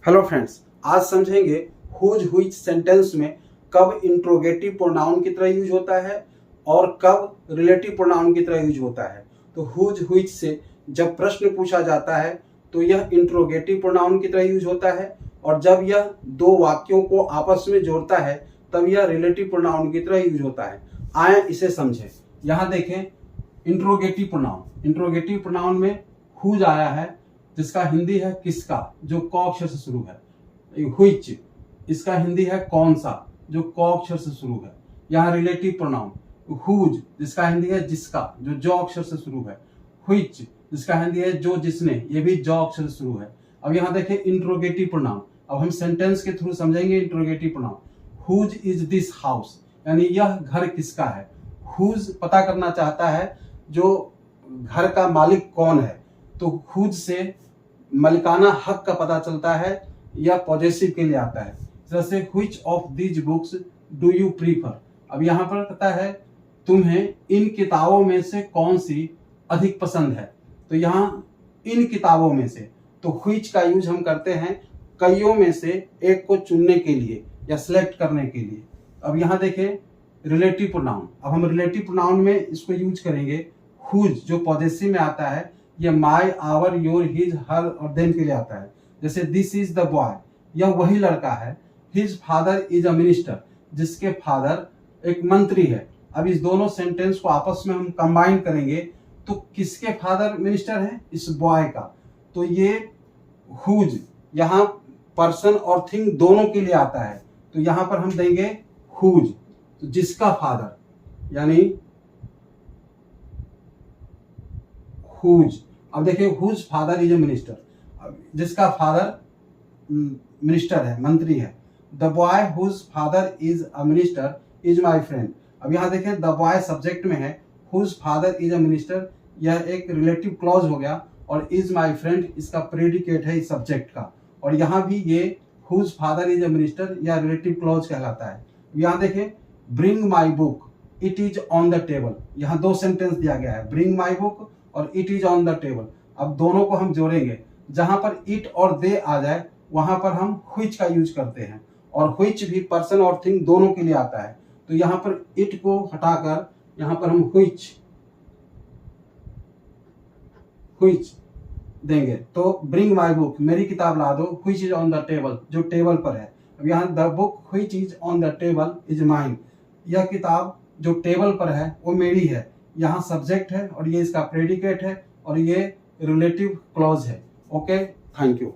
Hello friends, आज समझेंगे whose which sentence में कब इंट्रोगेटिव प्रोनाउन की तरह यूज होता है और कब रिलेटिव प्रोनाउन की तरह यूज होता है। तो हुज व्हिच से जब प्रश्न पूछा जाता है तो यह इंट्रोगेटिव प्रोनाउन की तरह यूज होता है, और जब यह दो वाक्यों को आपस में जोड़ता है तब यह रिलेटिव प्रोनाउन की तरह यूज होता है। आए इसे समझें। यहाँ देखें, इंट्रोगेटिव प्रोनाउन में हुज आया है जिसका हिंदी है किसका, जो क अक्षर से शुरू है। व्हिच इसका हिंदी है कौन सा, जो क अक्षर से शुरू है। यहाँ रिलेटिव प्रोनाउन हुज जिसका हिंदी है जिसका, जो अक्षर से शुरू है। व्हिच जिसका हिंदी है जो जिसने, ये भी जो अक्षर से शुरू है। अब यहाँ देखें इंट्रोगेटिव प्रोनाउन। अब हम सेंटेंस के थ्रू समझेंगे interrogative pronoun. Whose is this house, यानी यह घर किसका है। हुज पता करना चाहता है जो घर का मालिक कौन है, तो हुज से मालिकाना हक का पता चलता है या पॉजेसिव के लिए आता है। जैसे which of these books do you prefer. अब यहाँ पर कहता है तुम्हें इन किताबों में से कौन सी अधिक पसंद है, तो यहाँ इन किताबों में से, तो व्हिच का यूज हम करते हैं कईयों में से एक को चुनने के लिए या सिलेक्ट करने के लिए। अब यहाँ देखें रिलेटिव प्रोनाउन। अब हम रिलेटिव प्रोनाउन में इसको यूज करेंगे। हुज जो पॉजेसिव में आता है, यह माय, आवर, योर, हिज, हर और देम के लिए आता है। जैसे दिस इज द बॉय, यह वही लड़का है। His father is a minister, जिसके फादर एक मंत्री है। अब इस दोनों सेंटेंस को आपस में हम कंबाइन करेंगे तो किसके फादर मिनिस्टर है, इस बॉय का। तो ये हुज यहाँ पर्सन और थिंग दोनों के लिए आता है, तो यहाँ पर हम देंगे हुज, तो जिसका फादर यानी हुज। अब देखिए whose father is a minister, जिसका फादर मिनिस्टर है, मंत्री है। The boy whose father is a minister is my friend. अब यहाँ देखें द बॉय सब्जेक्ट में है, whose father is a minister यह एक रिलेटिव क्लॉज हो गया, और इज माई फ्रेंड इसका प्रेडिकेट है इस सब्जेक्ट का। और यहाँ भी ये whose father is a minister या रिलेटिव क्लॉज कहलाता है। यहाँ देखें bring my book it is on the table, यहाँ दो सेंटेंस दिया गया है, ब्रिंग माई बुक और it is on the table. अब दोनों को हम जोड़ेंगे, जहां पर इट और दे आ जाए वहां पर हम व्हिच का यूज करते हैं, और व्हिच भी पर्सन और थिंग दोनों के लिए आता है। तो यहाँ पर इट को हटाकर यहाँ पर हम व्हिच देंगे। तो ब्रिंग माई बुक, मेरी किताब ला दो, which is on the table, जो टेबल पर है। अब यहाँ the book which is on the table is mine, यह किताब जो टेबल पर है वो मेरी है। यहाँ सब्जेक्ट है और ये इसका प्रेडिकेट है और ये रिलेटिव क्लॉज है। Okay, thank you.